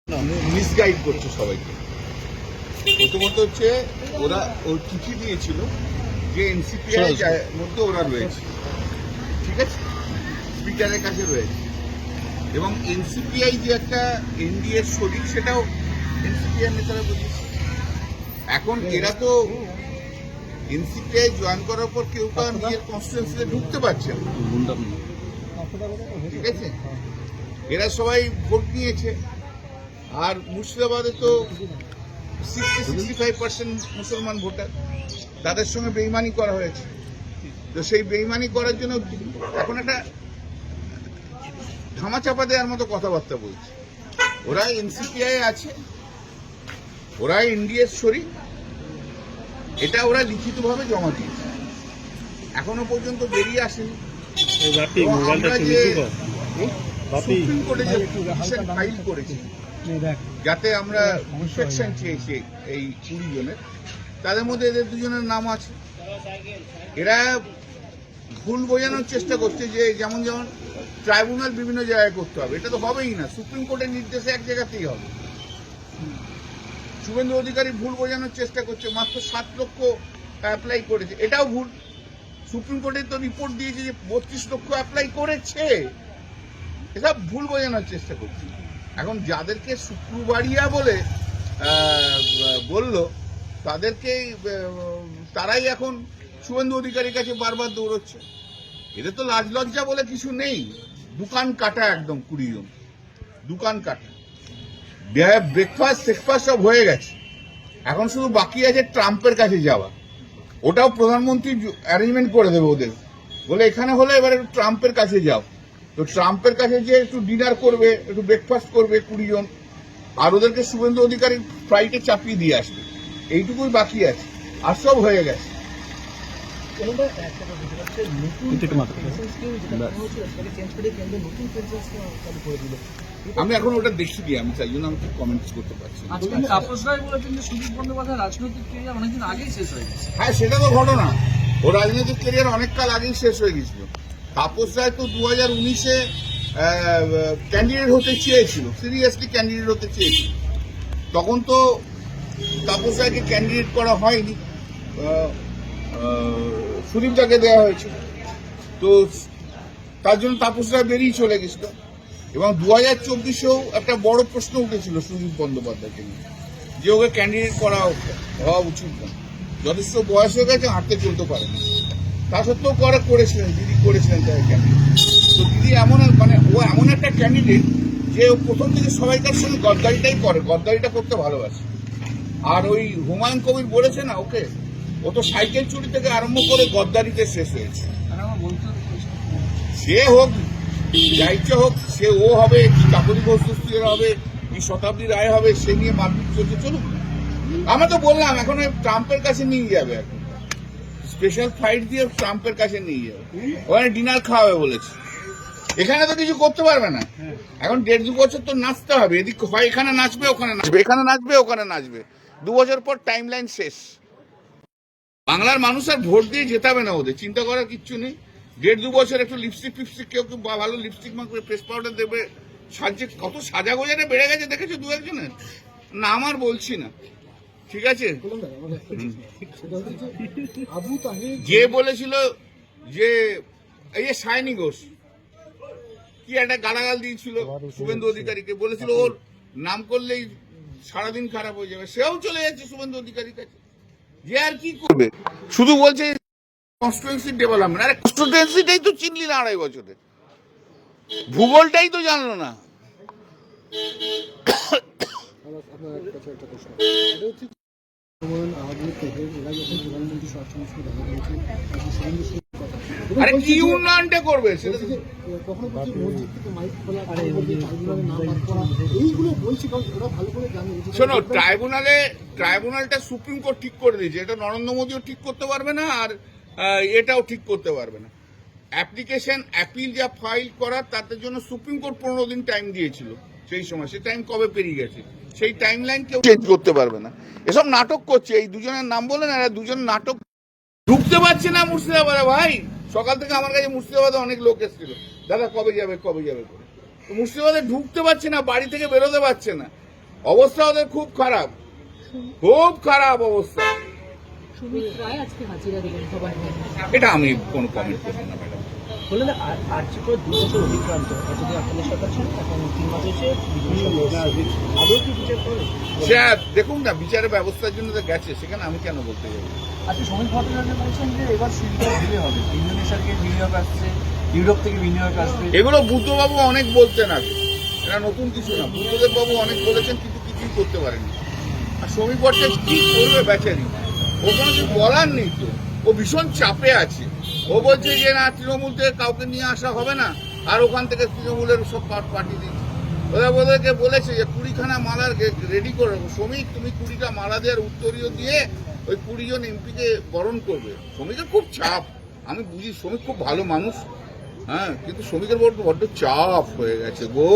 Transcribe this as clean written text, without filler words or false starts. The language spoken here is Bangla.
মিসগাইড করছে সবাইকে। প্রথমত হচ্ছে ওরা ওর চিঠি দিয়েছিল যে এনসিপিআই মধ্যে ওরা রয়েছে, ঠিক আছে, স্পিকারের কাছে রয়েছে, এবং এনসিপিআই যে একটা এনডিএ শরিক সেটাও এনসিপিআই নেতারা বুঝিয়েছে। এখন এরা তো এনসিপিআই জয়েন করার পর কেউ তো নিজের কনস্টিটিউয়েন্সিতে ঢুকতে পারছে না, ঠিক আছে। এরা সবাই ভোট নিয়েছে, আর মুর্শিদাবাদে তো 65% মুসলমান ভোটার, তাদের সঙ্গে বেইমানি করা হয়েছে। তো সেই বেইমানি করার জন্য এখন একটা ধামাচাপা দেওয়ার মতো কথাবার্তা বলছে। ওরা এনসিপিআই আছে, ওরা এনডিএর শরিক, এটা ওরা লিখিতভাবে জমা দিয়েছে, এখনো পর্যন্ত বেরিয়ে আসেনি। আমরা যে সুপ্রিম কোর্টে যে পিটিশন ফাইল করেছি যাতে আমরা ডিফেকশন চেয়েছি এই 20 জনের, তাদের মধ্যে এদের দুজনের নাম আছে। এরা ভুল বোঝানোর চেষ্টা করছে যে যেমন যেমন ট্রাইব্যুনাল বিভিন্ন জায়গায় করতে হবে, এটা তো হবেই না, সুপ্রিম কোর্টের নির্দেশে এক জায়গাতেই হবে। শুভেন্দু অধিকারী ভুল বোঝানোর চেষ্টা করছে, মাত্র 7 লক্ষ অ্যাপ্লাই করেছে, এটাও ভুল। সুপ্রিম কোর্টে তো রিপোর্ট দিয়েছে যে 32 লক্ষ অ্যাপ্লাই করেছে, এসব ভুল বোঝানোর চেষ্টা করছে। এখন যাদেরকে শুক্রবারিয়া বলে বলল তাদেরকেই তারাই এখন শুভেন্দু অধিকারীর কাছে বারবার দৌড়চ্ছে। এদের তো লাজ লজ্জা বলে কিছু নেই, দোকান কাটা একদম 20 জন, দোকান কাটা। ব্রেকফাস্ট সেকফাস্ট সব হয়ে গেছে, এখন শুধু বাকি আছে ট্রাম্পের কাছে যাওয়া। ওটাও প্রধানমন্ত্রী অ্যারেঞ্জমেন্ট করে দেবে ওদের, বলে এখানে হলে এবার একটু ট্রাম্পের কাছে যাও। তো ট্রাম্পের কাছে যে একটু ডিনার করবে, একটু ব্রেকফাস্ট করবে 20 জন, আর ওদেরকে শুভেন্দু অধিকারী ফ্লাইটে চাপিয়ে দিয়ে আসবে, এইটুকুই বাকি আছে, আর সব হয়ে গেছে। আমি এখন ওটা দেখিনি, আমি তাই জন্য আমি কমেন্টস করতে পারছি না। তাপস রায় বলেছেন যে সুদীপ বন্দ্যোপাধ্যায় রাজনৈতিক ক্যারিয়ার অনেকদিন আগেই শেষ হয়ে গেছে। হ্যাঁ, সেটা তো ঘটনা, ও রাজনৈতিক ক্যারিয়ার অনেক কাল আগেই শেষ হয়ে গেছিল। তাপস রায় তো 2019-এ ক্যান্ডিডেট হতে চেয়েছিল, সিরিয়াসলি ক্যান্ডিডেট হতে চেয়েছিল। তখন তো তাপস রায়কে ক্যান্ডিডেট করা হয়নি, সুদীপদাকে দেওয়া হয়েছিল। তো তার জন্য তাপস রায় বেরিয়ে চলে গেছিল, এবং 2024-এও একটা বড় প্রশ্ন উঠেছিল সুদীপ বন্দ্যোপাধ্যায়কে নিয়ে, যে ওকে ক্যান্ডিডেট করা হওয়া উচিত না, যথেষ্ট বয়স হয়ে গেছে, হাঁটতে চলতে পারে না। তা সত্ত্বেও করেছিলেন, দিদি করেছিলেন তাকে ক্যান্ডিডেট। তো দিদি এমন ও এমন একটা ক্যান্ডিডেট যে প্রথম থেকে সবাইকার সঙ্গে গদ্দারিটাই করে, গদ্দারিটা করতে ভালোবাসে। আর ওই হুমায়ুন কবির বলেছে না ওকে, ও তো সাইকেল চুরি থেকে আরম্ভ করে গদ্দারিতে শেষ হয়েছে। সে হোক, যা ইচ্ছে হোক, সে ও হবে কি কাপুরি ঘোষের হবে কি শতাব্দী রায় হবে, সে নিয়ে মারপিট চলছে, চলুক। আমরা তো বললাম এখন ট্রাম্পের কাছে নিয়ে যাবে, এখন স্পেশাল ফ্লাইট দিয়ে ট্রাম্পের কাছে নিয়ে যাবে, ওখানে ডিনার খাওয়াবে বলেছে। এখানে তো কিছু করতে পারবে না, এখন 1.5-2 বছর তো নাচতে হবে, এদিক হয় এখানে নাচবে ওখানে নাচবে, এখানে নাচবে ওখানে নাচবে, 2 বছর পর টাইম লাইন শেষ। বাংলার মানুষ আর ভোট দিয়ে জেতাবে না, ওদের চিন্তা করার কিচ্ছু নেই। 1.5-2 বছর একটু লিপস্টিক ফিপস্টিক, কেউ কেউ ভালো লিপস্টিক মাখবে, ফেস পাউডার দেবে, সাজে কত সাজা গোজাটা বেড়ে গেছে দেখেছো 2-1 জনের, নাম আর বলছি না, ঠিক আছে। যে বলেছিল যে এই যে সায়নী ঘোষ কি একটা গালাগাল দিয়েছিল শুভেন্দু অধিকারীকে, বলেছিল ওর নাম করলেই সারাদিন খারাপ হয়ে যাবে, সেও চলে যাচ্ছে শুভেন্দু অধিকারীর কাছে। যে আর কি করবে, শুধু বলছে কনস্টিটিউয়েন্সি ডেভেলপমেন্ট। আরে কনস্টিটিউয়েন্সিটাই তো চিনলি না 2.5 বছরে, ভূগোলটাই তো জানলো না। আরে কি উন্নয়নটা করবে সেটা শোনো, ট্রাইব্যুনালটা সুপ্রিম কোর্ট ঠিক করে দিয়েছে, এটা নরেন্দ্র মোদীও ঠিক করতে পারবে না, আর এটাও ঠিক করতে পারবে না। অ্যাপ্লিকেশন অ্যাপিল যা ফাইল করার তাদের জন্য সুপ্রিম কোর্ট 15 দিন টাইম দিয়েছিল, সেই সময় সে টাইম কবে পেরিয়ে গেছে, সেই টাইম লাইন কেউ চেঞ্জ করতে পারবে না। এসব নাটক করছে, এই দুজনের নাম বলে না, এরা দুজন নাটক। ঢুকতে পারছে না মুর্শিদাবাদে, ভাই সকাল থেকে আমার কাছে মুর্শিদাবাদে অনেক লোক এসেছিল, দাদা কবে যাবে কবে যাবে করে। মুর্শিদাবাদে ঢুকতে পারছে না, বাড়ি থেকে বেরোতে পারছে না। অবস্থা ওদের খুব খারাপ অবস্থা। সুমিত রায় আজকে হাজিরা দিলেন সবার সামনে। এটা আমি কোনো কমেন্ট করবো না ম্যাডাম। বললেন আর্যিকর 2 বছর অতিক্রান্ত এতদিন আপনাদের সরকার ছিল, এখন 3 মাস হয়েছে আদৌ কি বিচার করে? সে দেখুন না, বিচারের ব্যবস্থার জন্য তো গেছে, সেখানে আমি কেন বলতে যাবো? আচ্ছা, সমীর ভট্টাচার্য বলছেন যে এবার সুবিধা দিলে হবে, ইন্দোনেশিয়া থেকে বিনিয়োগ আসছে, ইউরোপ থেকে বিনিয়োগ আসবে। এগুলো বুদ্ধবাবু অনেক বলতেন আগে, এটা নতুন কিছু না। বুদ্ধদেব বাবু অনেক বলেছেন, কিন্তু কিছুই করতে পারেনি। আর সমীর ভট্টাচার্য কি করবে বেচারি? ও কোনো কিছু বলার নেই তো, ও ভীষণ চাপে আছে। ও বলছে যে না, তৃণমূল থেকে কাউকে নিয়ে আসা হবে না, আর ওখান থেকে তৃণমূলের সব পার্টি দিচ্ছে। ওদেরকে বলেছে যে 20খানা মালা রেডি করে রাখো। শ্রমিক, তুমি 20টা মালা দেওয়ার উত্তরীয় দিয়ে ওই 20 জন এমপিকে বরণ করবে। শ্রমিকের খুব চাপ, আমি বুঝি। শ্রমিক খুব ভালো মানুষ, হ্যাঁ, কিন্তু শ্রমিকের বড্ড চাপ হয়ে গেছে গো।